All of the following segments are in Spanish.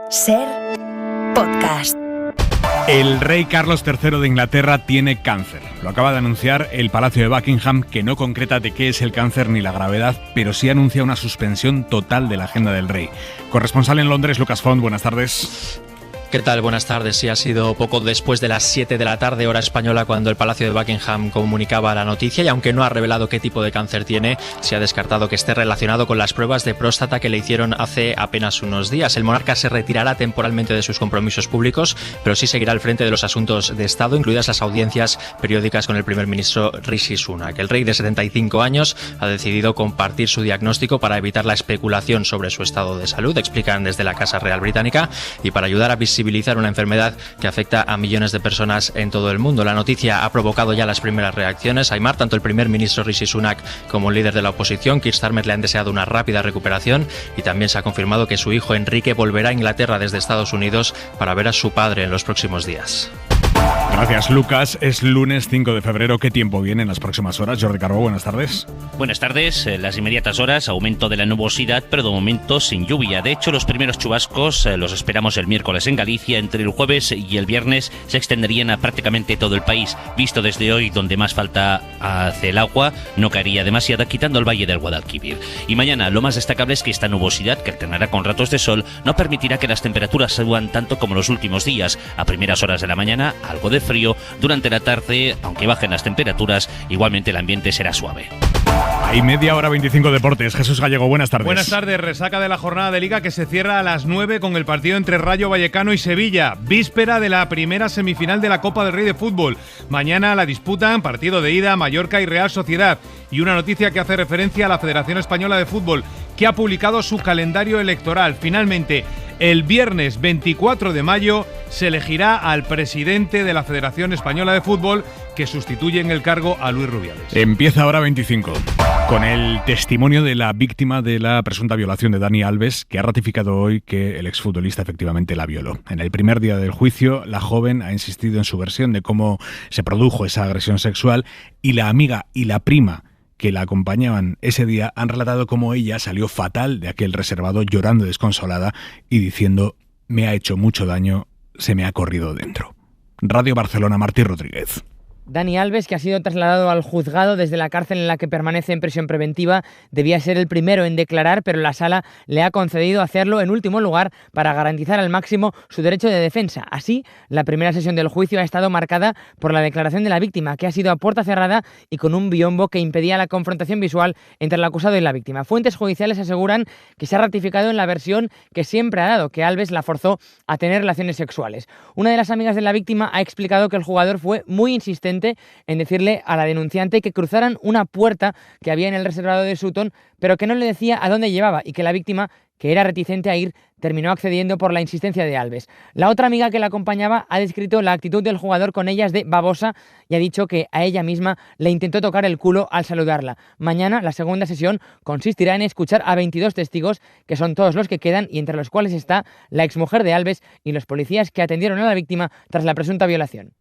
Ser Podcast. El rey Carlos III de Inglaterra tiene cáncer. Lo acaba de anunciar el Palacio de Buckingham, que no concreta de qué es el cáncer ni la gravedad, pero sí anuncia una suspensión total de la agenda del rey. Corresponsal en Londres, Lucas Font, buenas tardes. ¿Qué tal? Buenas tardes. Sí, ha sido poco después de las 7 de la tarde, hora española, cuando el Palacio de Buckingham comunicaba la noticia, y aunque no ha revelado qué tipo de cáncer tiene, se ha descartado que esté relacionado con las pruebas de próstata que le hicieron hace apenas unos días. El monarca se retirará temporalmente de sus compromisos públicos, pero sí seguirá al frente de los asuntos de Estado, incluidas las audiencias periódicas con el primer ministro Rishi Sunak. El rey de 75 años ha decidido compartir su diagnóstico para evitar la especulación sobre su estado de salud, explican desde la Casa Real Británica, y para ayudar a visibilizar una enfermedad que afecta a millones de personas en todo el mundo. La noticia ha provocado ya las primeras reacciones. Aymar, tanto el primer ministro Rishi Sunak como el líder de la oposición, Keir Starmer, le han deseado una rápida recuperación, y también se ha confirmado que su hijo Enrique volverá a Inglaterra desde Estados Unidos para ver a su padre en los próximos días. Gracias, Lucas. Es lunes 5 de febrero. ¿Qué tiempo viene en las próximas horas? Jordi Carbó, buenas tardes. Buenas tardes. Las inmediatas horas, aumento de la nubosidad, pero de momento sin lluvia. De hecho, los primeros chubascos los esperamos el miércoles en Galicia. Entre el jueves y el viernes se extenderían a prácticamente todo el país. Visto desde hoy, donde más falta hace el agua, no caería demasiada, quitando el valle del Guadalquivir. Y mañana, lo más destacable es que esta nubosidad, que alternará con ratos de sol, no permitirá que las temperaturas suban tanto como los últimos días. A primeras horas de la mañana, algo de frío. Durante la tarde, aunque bajen las temperaturas, igualmente el ambiente será suave. Hay media hora 25 deportes. Jesús Gallego, buenas tardes. Buenas tardes. Resaca de la jornada de Liga que se cierra a las 9 con el partido entre Rayo Vallecano y Sevilla. Víspera de la primera semifinal de la Copa del Rey de Fútbol. Mañana la disputan partido de ida Mallorca y Real Sociedad. Y una noticia que hace referencia a la Federación Española de Fútbol, que ha publicado su calendario electoral. Finalmente, el viernes 24 de mayo se elegirá al presidente de la Federación Española de Fútbol, que sustituye en el cargo a Luis Rubiales. Empieza ahora 25, con el testimonio de la víctima de la presunta violación de Dani Alves, que ha ratificado hoy que el exfutbolista efectivamente la violó. En el primer día del juicio, la joven ha insistido en su versión de cómo se produjo esa agresión sexual, y la amiga y la prima que la acompañaban ese día han relatado cómo ella salió fatal de aquel reservado, llorando desconsolada y diciendo: me ha hecho mucho daño, se me ha corrido dentro. Radio Barcelona, Martí Rodríguez. Dani Alves, que ha sido trasladado al juzgado desde la cárcel en la que permanece en prisión preventiva, debía ser el primero en declarar, pero la sala le ha concedido hacerlo en último lugar para garantizar al máximo su derecho de defensa. Así, la primera sesión del juicio ha estado marcada por la declaración de la víctima, que ha sido a puerta cerrada y con un biombo que impedía la confrontación visual entre el acusado y la víctima. Fuentes judiciales aseguran que se ha ratificado en la versión que siempre ha dado, que Alves la forzó a tener relaciones sexuales. Una de las amigas de la víctima ha explicado que el jugador fue muy insistente en decirle a la denunciante que cruzaran una puerta que había en el reservado de Sutton, pero que no le decía a dónde llevaba, y que la víctima, que era reticente a ir, terminó accediendo por la insistencia de Alves. La otra amiga que la acompañaba ha descrito la actitud del jugador con ellas de babosa y ha dicho que a ella misma le intentó tocar el culo al saludarla. Mañana la segunda sesión consistirá en escuchar a 22 testigos, que son todos los que quedan, y entre los cuales está la exmujer de Alves y los policías que atendieron a la víctima tras la presunta violación.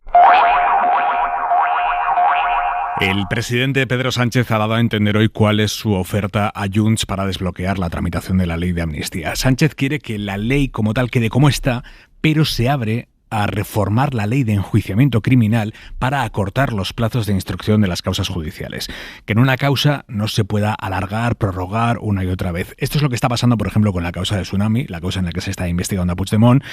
El presidente Pedro Sánchez ha dado a entender hoy cuál es su oferta a Junts para desbloquear la tramitación de la ley de amnistía. Sánchez quiere que la ley como tal quede como está, pero se abre a reformar la ley de enjuiciamiento criminal para acortar los plazos de instrucción de las causas judiciales. Que en una causa no se pueda alargar, prorrogar una y otra vez. Esto es lo que está pasando, por ejemplo, con la causa de Tsunami, la causa en la que se está investigando a Puigdemont.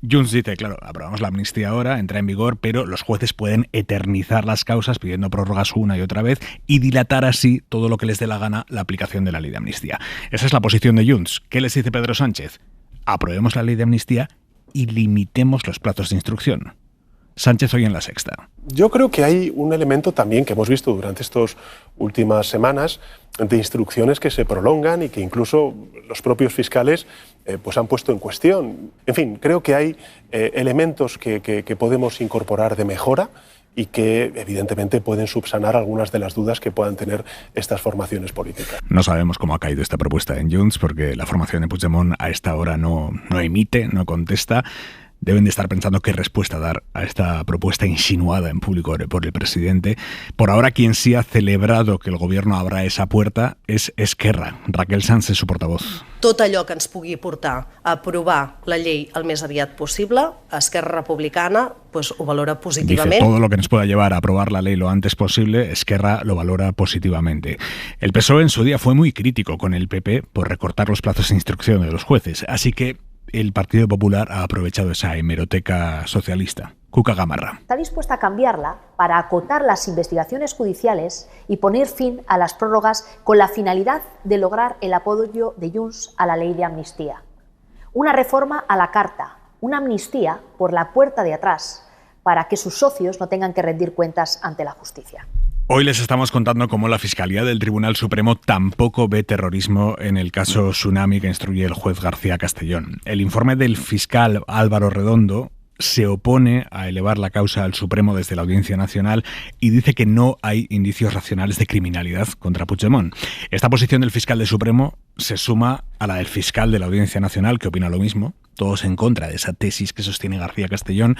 Junts dice, claro, aprobamos la amnistía ahora, entra en vigor, pero los jueces pueden eternizar las causas pidiendo prórrogas una y otra vez y dilatar así todo lo que les dé la gana la aplicación de la ley de amnistía. Esa es la posición de Junts. ¿Qué les dice Pedro Sánchez? Aprobemos la ley de amnistía y limitemos los plazos de instrucción. Sánchez hoy en La Sexta. Yo creo que hay un elemento también que hemos visto durante estas últimas semanas de instrucciones que se prolongan y que incluso los propios fiscales pues han puesto en cuestión. En fin, creo que hay elementos que podemos incorporar de mejora y que evidentemente pueden subsanar algunas de las dudas que puedan tener estas formaciones políticas. No sabemos cómo ha caído esta propuesta en Junts, porque la formación de Puigdemont a esta hora no emite, no contesta. deben de estar pensando qué respuesta dar a esta propuesta insinuada en público por el presidente. Por ahora, quien sí ha celebrado que el gobierno abra esa puerta es Esquerra. Raquel Sanz es su portavoz. Tot allò que ens pugui portar a aprovar la llei el més aviat possible, Esquerra Republicana ho valora positivamente. Dice, todo lo que nos pueda llevar a aprobar la ley lo antes posible, Esquerra lo valora positivamente. El PSOE en su día fue muy crítico con el PP por recortar los plazos de instrucción de los jueces, así que el Partido Popular ha aprovechado esa hemeroteca socialista. Cuca Gamarra. Está dispuesta a cambiarla para acotar las investigaciones judiciales y poner fin a las prórrogas con la finalidad de lograr el apoyo de Junts a la ley de amnistía. Una reforma a la carta, una amnistía por la puerta de atrás, para que sus socios no tengan que rendir cuentas ante la justicia. Hoy les estamos contando cómo la Fiscalía del Tribunal Supremo tampoco ve terrorismo en el caso Tsunami que instruye el juez García Castellón. El informe del fiscal Álvaro Redondo se opone a elevar la causa al Supremo desde la Audiencia Nacional y dice que no hay indicios racionales de criminalidad contra Puigdemont. Esta posición del fiscal del Supremo se suma a la del fiscal de la Audiencia Nacional, que opina lo mismo, todos en contra de esa tesis que sostiene García Castellón,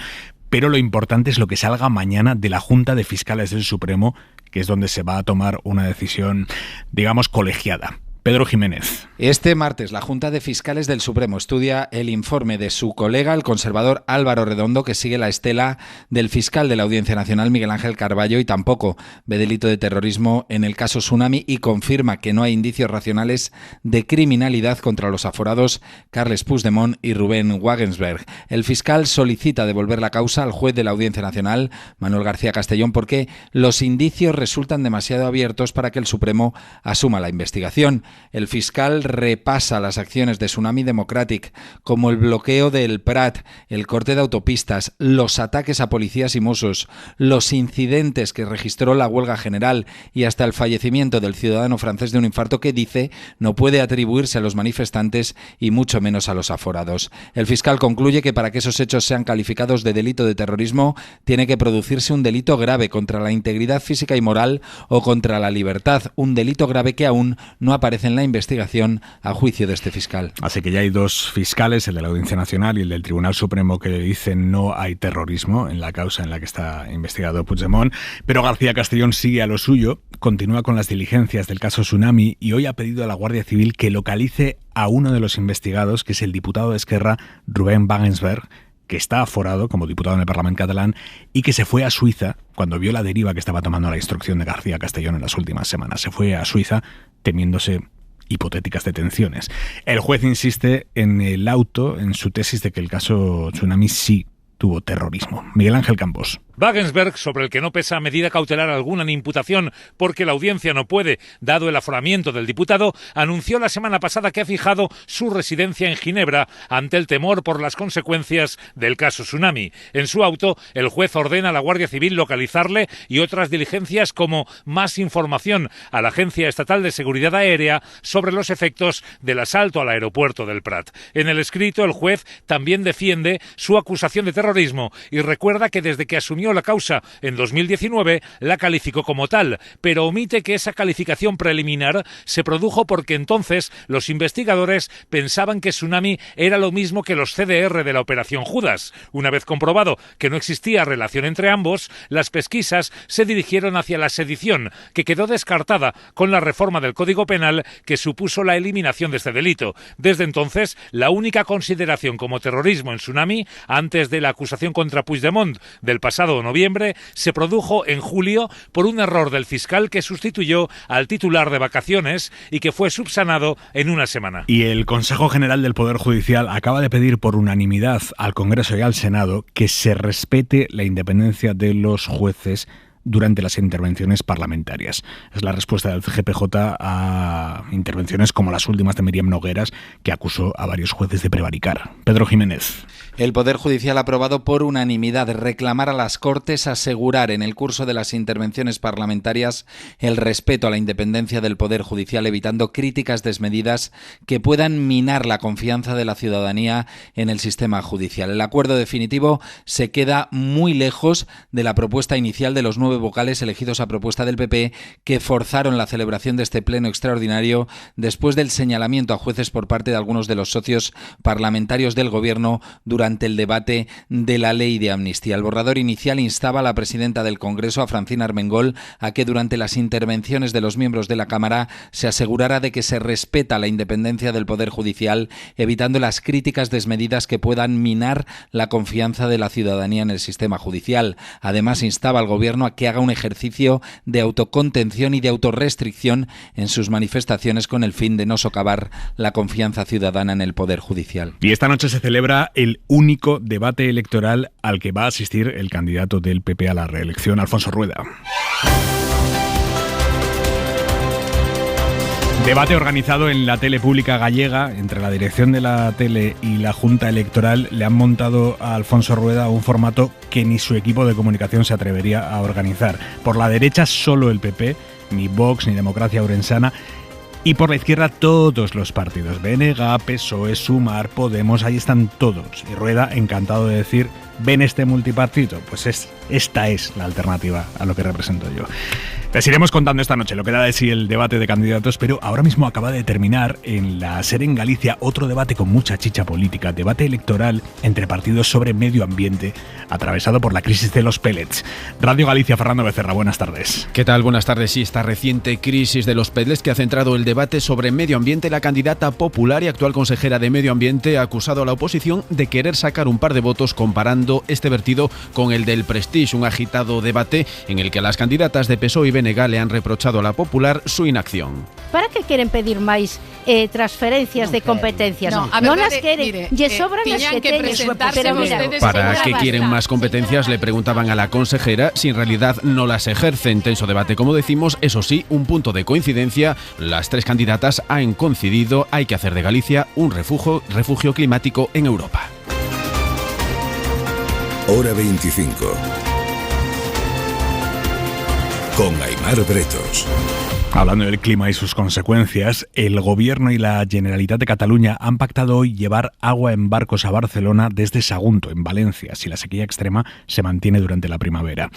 pero lo importante es lo que salga mañana de la Junta de Fiscales del Supremo, que es donde se va a tomar una decisión, digamos, colegiada. Pedro Jiménez. Este martes, la Junta de Fiscales del Supremo estudia el informe de su colega, el conservador Álvaro Redondo, que sigue la estela del fiscal de la Audiencia Nacional, Miguel Ángel Carballo, y tampoco ve delito de terrorismo en el caso Tsunami y confirma que no hay indicios racionales de criminalidad contra los aforados Carles Puigdemont y Rubén Wagensberg. El fiscal solicita devolver la causa al juez de la Audiencia Nacional, Manuel García Castellón, porque los indicios resultan demasiado abiertos para que el Supremo asuma la investigación. El fiscal repasa las acciones de Tsunami Democratic, como el bloqueo del Prat, el corte de autopistas, los ataques a policías y mossos, los incidentes que registró la huelga general y hasta el fallecimiento del ciudadano francés de un infarto que dice no puede atribuirse a los manifestantes y mucho menos a los aforados. El fiscal concluye que para que esos hechos sean calificados de delito de terrorismo tiene que producirse un delito grave contra la integridad física y moral o contra la libertad, un delito grave que aún no aparece en la investigación a juicio de este fiscal. Así que ya hay dos fiscales, el de la Audiencia Nacional y el del Tribunal Supremo, que dicen no hay terrorismo en la causa en la que está investigado Puigdemont, pero García Castellón sigue a lo suyo, continúa con las diligencias del caso Tsunami y hoy ha pedido a la Guardia Civil que localice a uno de los investigados, que es el diputado de Esquerra, Rubén Wagensberg, que está aforado como diputado en el Parlamento catalán y que se fue a Suiza cuando vio la deriva que estaba tomando la instrucción de García Castellón en las últimas semanas. Se fue a Suiza temiéndose hipotéticas detenciones. El juez insiste en el auto, en su tesis de que el caso Tsunami sí tuvo terrorismo. Miguel Ángel Campos. Wagensberg, sobre el que no pesa medida cautelar alguna ni imputación porque la audiencia no puede, dado el aforamiento del diputado, anunció la semana pasada que ha fijado su residencia en Ginebra ante el temor por las consecuencias del caso Tsunami. En su auto, el juez ordena a la Guardia Civil localizarle y otras diligencias como más información a la Agencia Estatal de Seguridad Aérea sobre los efectos del asalto al aeropuerto del Prat. En el escrito, el juez también defiende su acusación de terrorismo y recuerda que desde que asumió la causa en 2019 la calificó como tal, pero omite que esa calificación preliminar se produjo porque entonces los investigadores pensaban que Tsunami era lo mismo que los CDR de la Operación Judas. Una vez comprobado que no existía relación entre ambos, las pesquisas se dirigieron hacia la sedición, que quedó descartada con la reforma del Código Penal que supuso la eliminación de este delito. Desde entonces, la única consideración como terrorismo en Tsunami, antes de la acusación contra Puigdemont del pasado noviembre, se produjo en julio por un error del fiscal que sustituyó al titular de vacaciones y que fue subsanado en una semana. Y el Consejo General del Poder Judicial acaba de pedir por unanimidad al Congreso y al Senado que se respete la independencia de los jueces durante las intervenciones parlamentarias. Es la respuesta del CGPJ a intervenciones como las últimas de Míriam Nogueras, que acusó a varios jueces de prevaricar. Pedro Jiménez. El Poder Judicial ha aprobado por unanimidad reclamar a las Cortes asegurar en el curso de las intervenciones parlamentarias el respeto a la independencia del Poder Judicial, evitando críticas desmedidas que puedan minar la confianza de la ciudadanía en el sistema judicial. El acuerdo definitivo se queda muy lejos de la propuesta inicial de los 9 vocales elegidos a propuesta del PP que forzaron la celebración de este pleno extraordinario después del señalamiento a jueces por parte de algunos de los socios parlamentarios del Gobierno durante el debate de la ley de amnistía. El borrador inicial instaba a la presidenta del Congreso, a Francina Armengol, a que durante las intervenciones de los miembros de la Cámara se asegurara de que se respeta la independencia del Poder Judicial, evitando las críticas desmedidas que puedan minar la confianza de la ciudadanía en el sistema judicial. Además, instaba al Gobierno a que haga un ejercicio de autocontención y de autorrestricción en sus manifestaciones con el fin de no socavar la confianza ciudadana en el Poder Judicial. Y esta noche se celebra el único debate electoral al que va a asistir el candidato del PP a la reelección, Alfonso Rueda. Debate organizado en la tele pública gallega. Entre la dirección de la tele y la Junta Electoral le han montado a Alfonso Rueda un formato que ni su equipo de comunicación se atrevería a organizar. Por la derecha solo el PP, ni Vox ni Democracia Ourensana. Y por la izquierda todos los partidos, BNG, PSOE, Sumar, Podemos, ahí están todos. Y Rueda, encantado de decir, ¿ven este multipartido? Pues esta es la alternativa a lo que represento yo. Les iremos contando esta noche lo que da de sí el debate de candidatos, pero ahora mismo acaba de terminar en la SER en Galicia otro debate con mucha chicha política, debate electoral entre partidos sobre medio ambiente, atravesado por la crisis de los pellets. Radio Galicia, Fernando Becerra, buenas tardes. ¿Qué tal? Buenas tardes. Sí, esta reciente crisis de los pellets que ha centrado el debate sobre medio ambiente, la candidata popular y actual consejera de Medio Ambiente ha acusado a la oposición de querer sacar un par de votos comparando este vertido con el del Prestige, un agitado debate en el que las candidatas de PSOE y BNG le han reprochado a la popular su inacción. ¿Para qué quieren pedir máis transferencias de competencias? No las quieren, lle sobran las que teñen. ¿Para qué quieren más competencias? Le preguntaban a la consejera si en realidad no las ejercen. Tenso debate, como decimos, eso sí, un punto de coincidencia. Las tres candidatas han coincidido, hay que hacer de Galicia un refugio climático en Europa. Hora 25. Con Aimar Bretos. Hablando del clima y sus consecuencias, el Gobierno y la Generalitat de Cataluña han pactado hoy llevar agua en barcos a Barcelona desde Sagunto, en Valencia, si la sequía extrema se mantiene durante la primavera.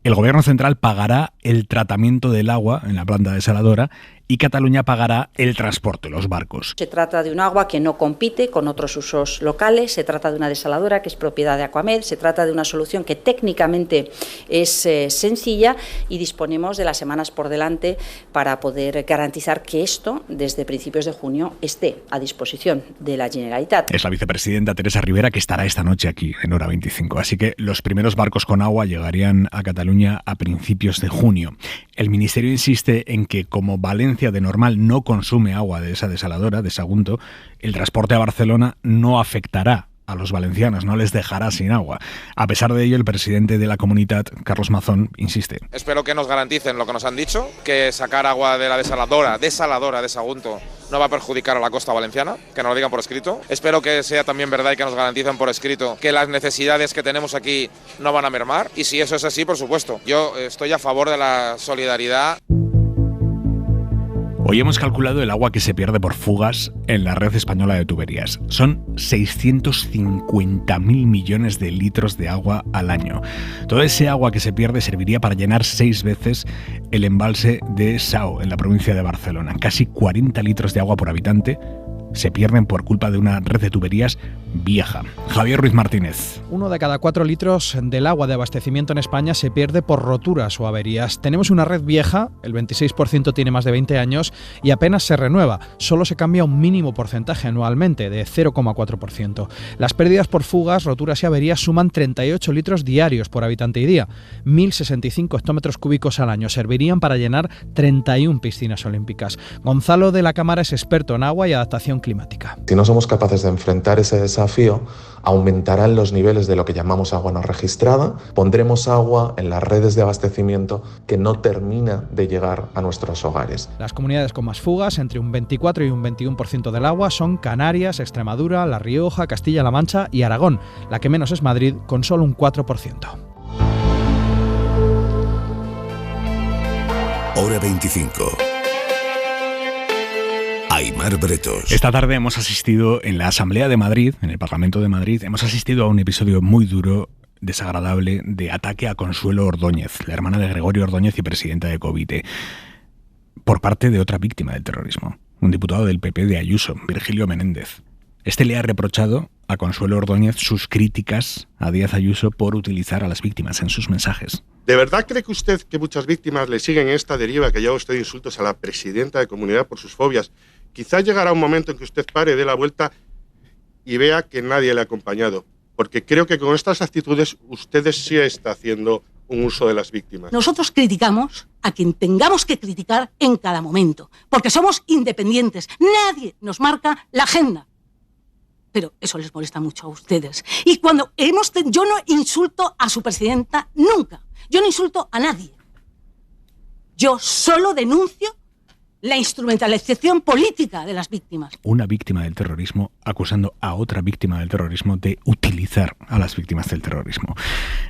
El Gobierno central pagará el tratamiento del agua en la planta desaladora y Cataluña pagará el transporte, los barcos. Se trata de un agua que no compite con otros usos locales, se trata de una desaladora que es propiedad de Aquamed, se trata de una solución que técnicamente es sencilla y disponemos de las semanas por delante para poder garantizar que esto, desde principios de junio, esté a disposición de la Generalitat. Es la vicepresidenta Teresa Rivera que estará esta noche aquí en Hora 25, así que los primeros barcos con agua llegarían a Cataluña a principios de junio. El Ministerio insiste en que como Valencia de normal no consume agua de esa desaladora, de Sagunto, el transporte a Barcelona no afectará a los valencianos, no les dejará sin agua. A pesar de ello, el presidente de la Comunitat, Carlos Mazón, insiste. Espero que nos garanticen lo que nos han dicho, que sacar agua de la desaladora de Sagunto no va a perjudicar a la costa valenciana, que nos lo digan por escrito. Espero que sea también verdad y que nos garanticen por escrito que las necesidades que tenemos aquí no van a mermar. Y si eso es así, por supuesto, yo estoy a favor de la solidaridad. Hoy hemos calculado el agua que se pierde por fugas en la red española de tuberías. Son 650.000 millones de litros de agua al año. Toda ese agua que se pierde serviría para llenar 6 veces el embalse de Sau, en la provincia de Barcelona. Casi 40 litros de agua por habitante se pierden por culpa de una red de tuberías vieja. Javier Ruiz Martínez. 1 de cada 4 litros del agua de abastecimiento en España se pierde por roturas o averías. Tenemos una red vieja, el 26% tiene más de 20 años y apenas se renueva. Solo se cambia un mínimo porcentaje anualmente, de 0,4%. Las pérdidas por fugas, roturas y averías suman 38 litros diarios por habitante y día. 1.065 hectómetros cúbicos al año servirían para llenar 31 piscinas olímpicas. Gonzalo de la Cámara es experto en agua y adaptación climática. Si no somos capaces de enfrentar ese desafío, aumentarán los niveles de lo que llamamos agua no registrada, pondremos agua en las redes de abastecimiento que no termina de llegar a nuestros hogares. Las comunidades con más fugas, entre un 24 y un 21% del agua, son Canarias, Extremadura, La Rioja, Castilla-La Mancha y Aragón. La que menos es Madrid, con solo un 4%. Hora 25. Aimar Bretos. Esta tarde hemos asistido en la Asamblea de Madrid, en el Parlamento de Madrid, hemos asistido a un episodio muy duro desagradable de ataque a Consuelo Ordóñez, la hermana de Gregorio Ordóñez y presidenta de Covite, por parte de otra víctima del terrorismo, un diputado del PP de Ayuso, Virgilio Menéndez. Este le ha reprochado a Consuelo Ordóñez sus críticas a Díaz Ayuso por utilizar a las víctimas en sus mensajes. ¿De verdad cree que usted que muchas víctimas le siguen esta deriva que lleva usted insultos a la presidenta de comunidad por sus fobias? Quizás llegará un momento en que usted pare, dé la vuelta y vea que nadie le ha acompañado. Porque creo que con estas actitudes ustedes sí está haciendo un uso de las víctimas. Nosotros criticamos a quien tengamos que criticar en cada momento, porque somos independientes. Nadie nos marca la agenda. Pero eso les molesta mucho a ustedes. Y cuando yo no insulto a su presidenta nunca. Yo no insulto a nadie. Yo solo denuncio la instrumentalización política de las víctimas. Una víctima del terrorismo acusando a otra víctima del terrorismo de utilizar a las víctimas del terrorismo.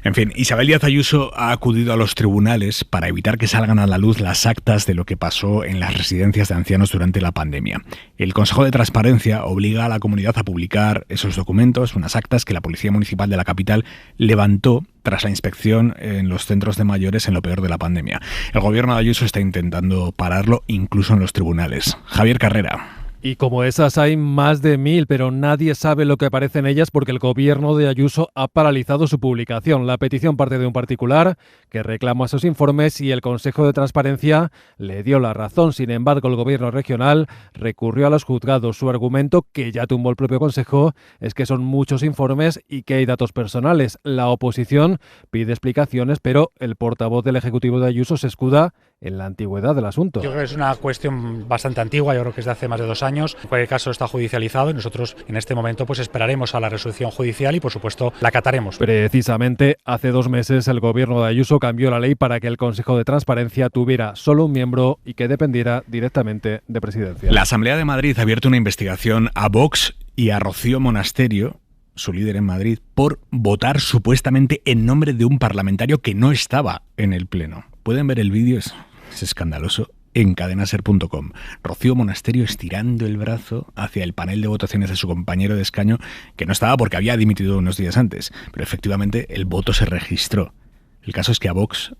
En fin, Isabel Díaz Ayuso ha acudido a los tribunales para evitar que salgan a la luz las actas de lo que pasó en las residencias de ancianos durante la pandemia. El Consejo de Transparencia obliga a la comunidad a publicar esos documentos, unas actas que la Policía Municipal de la capital levantó tras la inspección en los centros de mayores en lo peor de la pandemia. El gobierno de Ayuso está intentando pararlo incluso en los tribunales. Javier Carrera. Y como esas hay más de 1000, pero nadie sabe lo que aparece en ellas porque el gobierno de Ayuso ha paralizado su publicación. La petición parte de un particular que reclama esos informes y el Consejo de Transparencia le dio la razón. Sin embargo, el gobierno regional recurrió a los juzgados. Su argumento, que ya tumbó el propio Consejo, es que son muchos informes y que hay datos personales. La oposición pide explicaciones, pero el portavoz del Ejecutivo de Ayuso se escuda en la antigüedad del asunto. Yo creo que es una cuestión bastante antigua, yo creo que es de hace más de 2 años. En cualquier caso está judicializado y nosotros en este momento pues esperaremos a la resolución judicial y por supuesto la acataremos. Precisamente hace 2 meses el gobierno de Ayuso cambió la ley para que el Consejo de Transparencia tuviera solo un miembro y que dependiera directamente de Presidencia. La Asamblea de Madrid ha abierto una investigación a Vox y a Rocío Monasterio, su líder en Madrid, por votar supuestamente en nombre de un parlamentario que no estaba en el Pleno. Pueden ver el vídeo, es escandaloso, en cadenaser.com. Rocío Monasterio estirando el brazo hacia el panel de votaciones de su compañero de escaño, que no estaba porque había dimitido unos días antes, pero efectivamente el voto se registró. El caso es que a Vox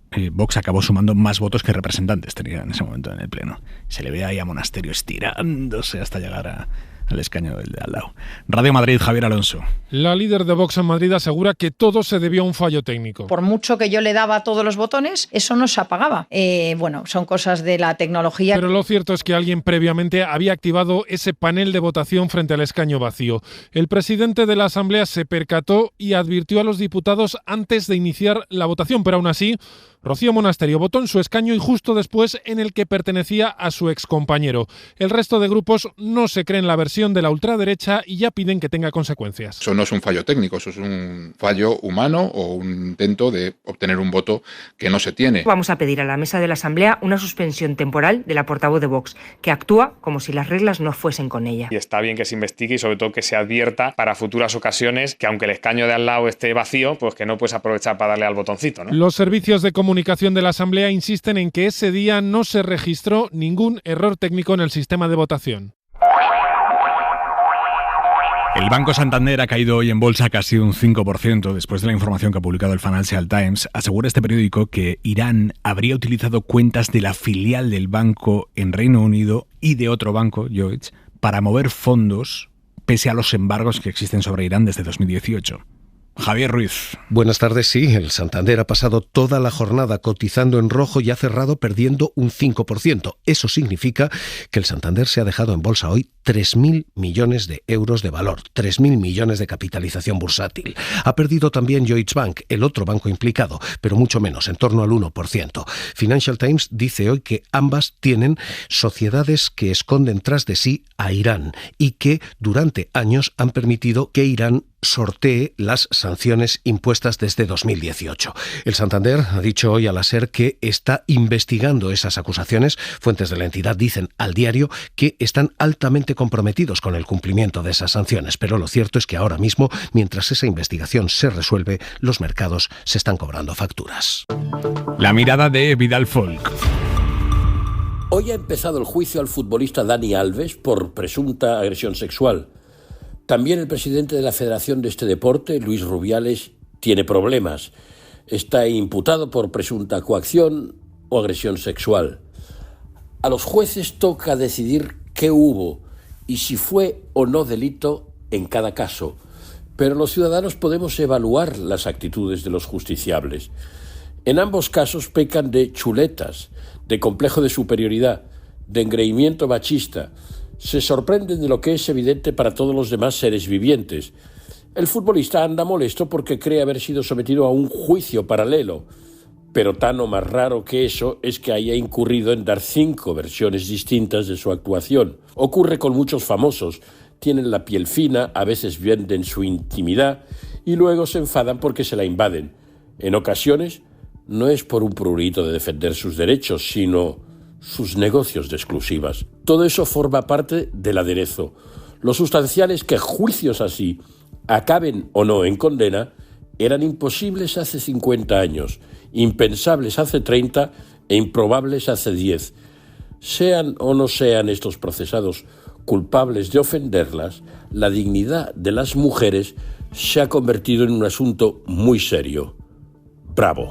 acabó sumando más votos que representantes tenía en ese momento en el Pleno. Se le ve ahí a Monasterio estirándose hasta llegar al escaño del de al lado. Radio Madrid, Javier Alonso. La líder de Vox en Madrid asegura que todo se debió a un fallo técnico. Por mucho que yo le daba a todos los botones, eso no se apagaba. Son cosas de la tecnología. Pero lo cierto es que alguien previamente había activado ese panel de votación frente al escaño vacío. El presidente de la Asamblea se percató y advirtió a los diputados antes de iniciar la votación, pero aún así Rocío Monasterio votó en su escaño y justo después en el que pertenecía a su excompañero. El resto de grupos no se creen la versión de la ultraderecha y ya piden que tenga consecuencias. Eso no es un fallo técnico, eso es un fallo humano o un intento de obtener un voto que no se tiene. Vamos a pedir a la mesa de la Asamblea una suspensión temporal de la portavoz de Vox, que actúa como si las reglas no fuesen con ella. Y está bien que se investigue y sobre todo que se advierta para futuras ocasiones que aunque el escaño de al lado esté vacío, pues que no puedes aprovechar para darle al botoncito, ¿no? Los servicios de comunicación de la Asamblea insisten en que ese día no se registró ningún error técnico en el sistema de votación. El Banco Santander ha caído hoy en bolsa casi un 5% después de la información que ha publicado el Financial Times. Asegura este periódico que Irán habría utilizado cuentas de la filial del banco en Reino Unido y de otro banco, Lloyds, para mover fondos pese a los embargos que existen sobre Irán desde 2018. Javier Ruiz. Buenas tardes. Sí, el Santander ha pasado toda la jornada cotizando en rojo y ha cerrado perdiendo un 5%. Eso significa que el Santander se ha dejado en bolsa hoy 3.000 millones de euros de valor, 3.000 millones de capitalización bursátil. Ha perdido también Lloyds Bank, el otro banco implicado, pero mucho menos, en torno al 1%. Financial Times dice hoy que ambas tienen sociedades que esconden tras de sí a Irán y que durante años han permitido que Irán sortee las sanciones impuestas desde 2018. El Santander ha dicho hoy a la SER que está investigando esas acusaciones. Fuentes de la entidad dicen al diario que están altamente comprometidos con el cumplimiento de esas sanciones, pero lo cierto es que ahora mismo, mientras esa investigación se resuelve, los mercados se están cobrando facturas. La mirada de Vidal Folk. Hoy ha empezado el juicio al futbolista Dani Alves por presunta agresión sexual. También el presidente de la Federación de este deporte, Luis Rubiales, tiene problemas. Está imputado por presunta coacción o agresión sexual. A los jueces toca decidir qué hubo y si fue o no delito en cada caso. Pero los ciudadanos podemos evaluar las actitudes de los justiciables. En ambos casos pecan de chuletas, de complejo de superioridad, de engreimiento machista. Se sorprenden de lo que es evidente para todos los demás seres vivientes. El futbolista anda molesto porque cree haber sido sometido a un juicio paralelo. Pero tan o más raro que eso es que haya incurrido en dar 5 versiones distintas de su actuación. Ocurre con muchos famosos. Tienen la piel fina, a veces venden su intimidad y luego se enfadan porque se la invaden. En ocasiones no es por un prurito de defender sus derechos, sino sus negocios de exclusivas. Todo eso forma parte del aderezo. Lo sustancial es que juicios así, acaben o no en condena, eran imposibles hace 50 años, impensables hace 30 e improbables hace 10. Sean o no sean estos procesados culpables de ofenderlas, la dignidad de las mujeres se ha convertido en un asunto muy serio. Bravo.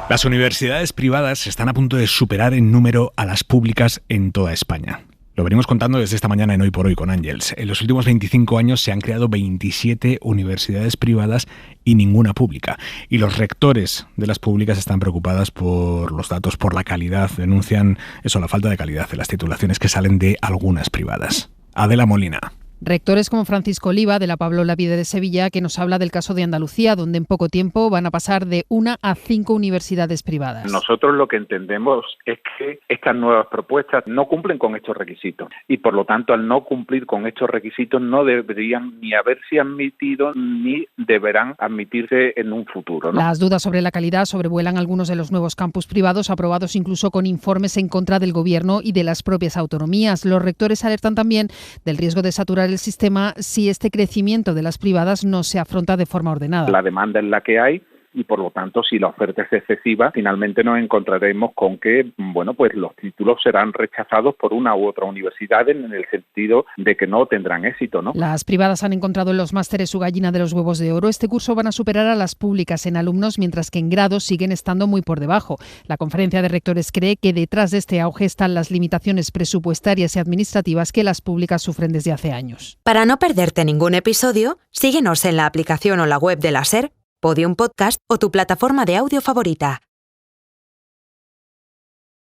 Las universidades privadas están a punto de superar en número a las públicas en toda España. Lo venimos contando desde esta mañana en Hoy por Hoy con Ángels. En los últimos 25 años se han creado 27 universidades privadas y ninguna pública. Y los rectores de las públicas están preocupados por los datos, por la calidad. Denuncian la falta de calidad de las titulaciones que salen de algunas privadas. Adela Molina. Rectores como Francisco Oliva, de la Pablo Olavide de Sevilla, que nos habla del caso de Andalucía, donde en poco tiempo van a pasar de 1 a 5 universidades privadas. Nosotros lo que entendemos es que estas nuevas propuestas no cumplen con estos requisitos y, por lo tanto, al no cumplir con estos requisitos no deberían ni haberse admitido ni deberán admitirse en un futuro, ¿no? Las dudas sobre la calidad sobrevuelan algunos de los nuevos campus privados, aprobados incluso con informes en contra del Gobierno y de las propias autonomías. Los rectores alertan también del riesgo de saturar el sistema si este crecimiento de las privadas no se afronta de forma ordenada. La demanda es la que hay y, por lo tanto, si la oferta es excesiva, finalmente nos encontraremos con que, pues los títulos serán rechazados por una u otra universidad en el sentido de que no tendrán éxito, ¿no? Las privadas han encontrado en los másteres su gallina de los huevos de oro. Este curso van a superar a las públicas en alumnos, mientras que en grados siguen estando muy por debajo. La Conferencia de Rectores cree que detrás de este auge están las limitaciones presupuestarias y administrativas que las públicas sufren desde hace años. Para no perderte ningún episodio, síguenos en la aplicación o la web de la SER, Podium Podcast o tu plataforma de audio favorita.